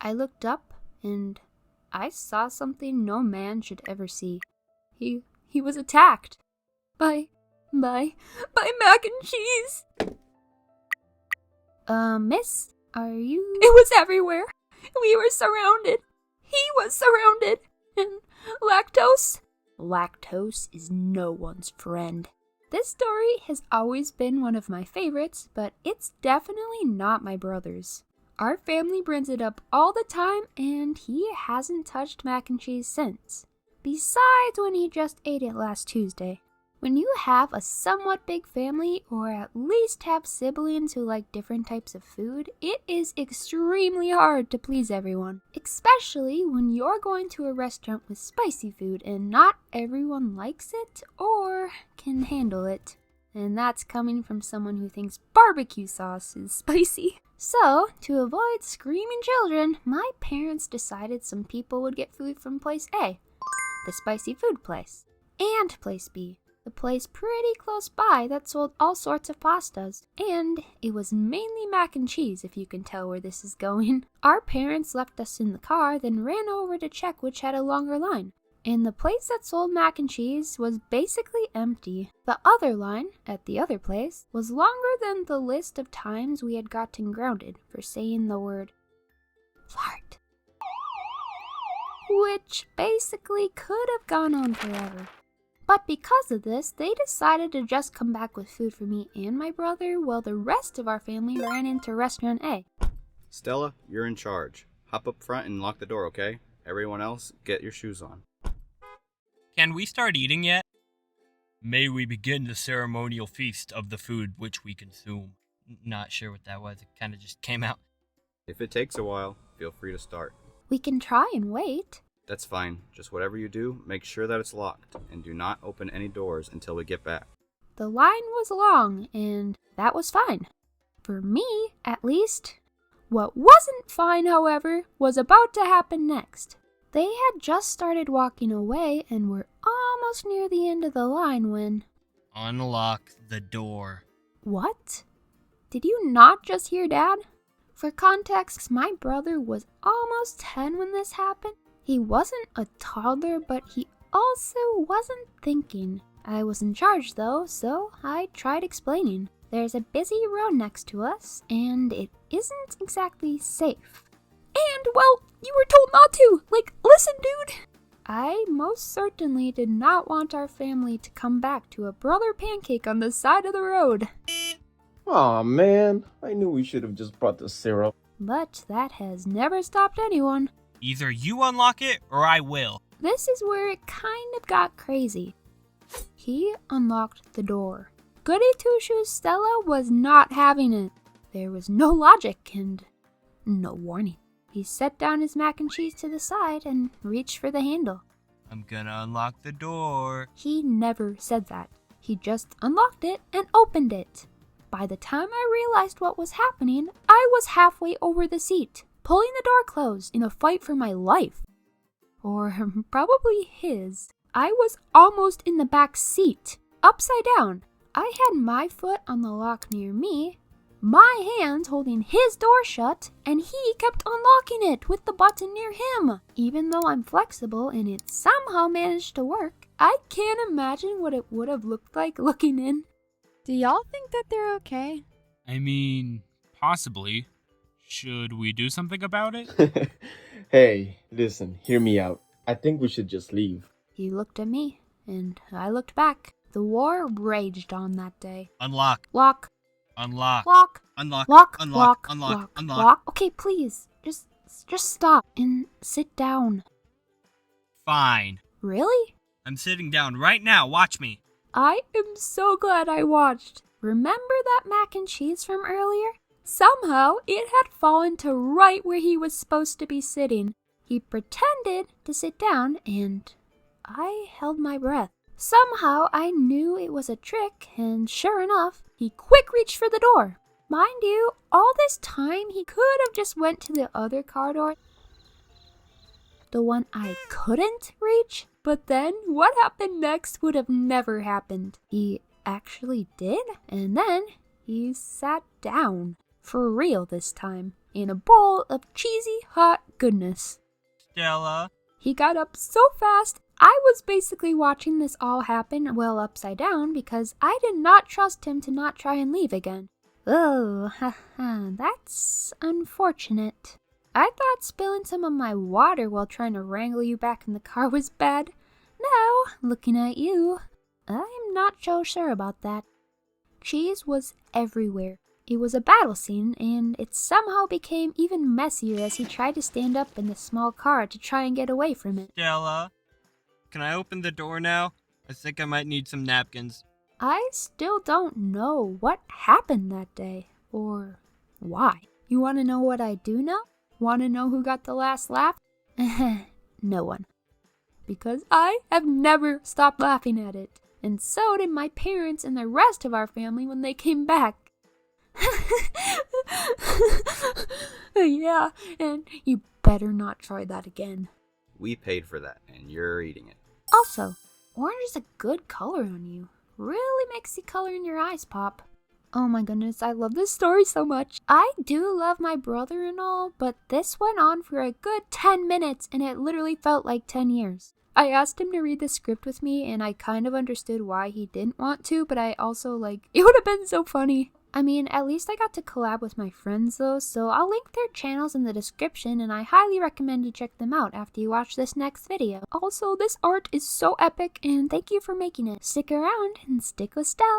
I looked up and I saw something no man should ever see. He was attacked by mac and cheese. Miss, are you? It was everywhere. We were surrounded. He was surrounded. And lactose? Lactose is no one's friend. This story has always been one of my favorites, but it's definitely not my brother's. Our family brings it up all the time, and he hasn't touched mac and cheese since. Besides when he just ate it last Tuesday. When you have a somewhat big family, or at least have siblings who like different types of food, it is extremely hard to please everyone. Especially when you're going to a restaurant with spicy food and not everyone likes it or can handle it. And that's coming from someone who thinks barbecue sauce is spicy. So, to avoid screaming children, my parents decided some people would get food from place A, the spicy food place, and place B, the place pretty close by that sold all sorts of pastas, and it was mainly mac and cheese, if you can tell where this is going. Our parents left us in the car, then ran over to check which had a longer line, and the place that sold mac and cheese was basically empty. The other line, at the other place, was longer than the list of times we had gotten grounded for saying the word fart, which basically could have gone on forever. But because of this, they decided to just come back with food for me and my brother while the rest of our family ran into restaurant A. Stella, you're in charge. Hop up front and lock the door, okay? Everyone else, get your shoes on. Can we start eating yet? May we begin the ceremonial feast of the food which we consume. Not sure what that was. It kind of just came out. If it takes a while, feel free to start. We can try and wait. That's fine. Just whatever you do, make sure that it's locked, and do not open any doors until we get back. The line was long, and that was fine. For me, at least. What wasn't fine, however, was about to happen next. They had just started walking away and were almost near the end of the line when... Unlock the door. What? Did you not just hear Dad? For context, my brother was almost 10 when this happened. He wasn't a toddler, but he also wasn't thinking. I was in charge though, so I tried explaining. There's a busy road next to us, and it isn't exactly safe. And, well, you were told not to! Like, listen, dude! I most certainly did not want our family to come back to a brother pancake on the side of the road. Aw, man. I knew we should have just brought the syrup. But that has never stopped anyone. Either you unlock it, or I will. This is where it kind of got crazy. He unlocked the door. Goody Two-Shoes Stella was not having it. There was no logic and no warning. He set down his mac and cheese to the side and reached for the handle. I'm gonna unlock the door. He never said that. He just unlocked it and opened it. By the time I realized what was happening, I was halfway over the seat, pulling the door closed in a fight for my life. Or probably his. I was almost in the back seat, upside down. I had my foot on the lock near me, my hands holding his door shut, and he kept unlocking it with the button near him. Even though I'm flexible and it somehow managed to work, I can't imagine what it would have looked like looking in. Do y'all think that they're okay? I mean, possibly. Should we do something about it? Hey, listen, hear me out. I think we should just leave. He looked at me, and I looked back. The war raged on that day. Unlock. Lock. Unlock. Lock. Unlock. Lock. Unlock. Lock. Unlock. Lock. Unlock. Lock. Okay, please. Just stop and sit down. Fine. Really? I'm sitting down right now. Watch me. I am so glad I watched. Remember that mac and cheese from earlier? Somehow, it had fallen to right where he was supposed to be sitting. He pretended to sit down, and I held my breath. Somehow, I knew it was a trick, and sure enough, he quick reached for the door. Mind you, all this time, he could have just went to the other car door. The one I couldn't reach. But then, what happened next would have never happened. He actually did, and then he sat down. For real this time. In a bowl of cheesy hot goodness. Stella. He got up so fast, I was basically watching this all happen, well, upside down, because I did not trust him to not try and leave again. Oh, haha, that's unfortunate. I thought spilling some of my water while trying to wrangle you back in the car was bad. Now, looking at you, I'm not so sure about that. Cheese was everywhere. It was a battle scene, and it somehow became even messier as he tried to stand up in the small car to try and get away from it. Stella. Can I open the door now? I think I might need some napkins. I still don't know what happened that day, or why. You want to know what I do know? Want to know who got the last laugh? No one. Because I have never stopped laughing at it, and so did my parents and the rest of our family when they came back. Yeah, and you better not try that again. We paid for that, and you're eating it. Also, orange is a good color on you. Really makes the color in your eyes pop. Oh my goodness, I love this story so much. I do love my brother and all, but this went on for a good 10 minutes and it literally felt like 10 years. I asked him to read the script with me and I kind of understood why he didn't want to, but I also it would have been so funny. I mean, at least I got to collab with my friends though, so I'll link their channels in the description and I highly recommend you check them out after you watch this next video. Also, this art is so epic and thank you for making it. Stick around and stick with Stel.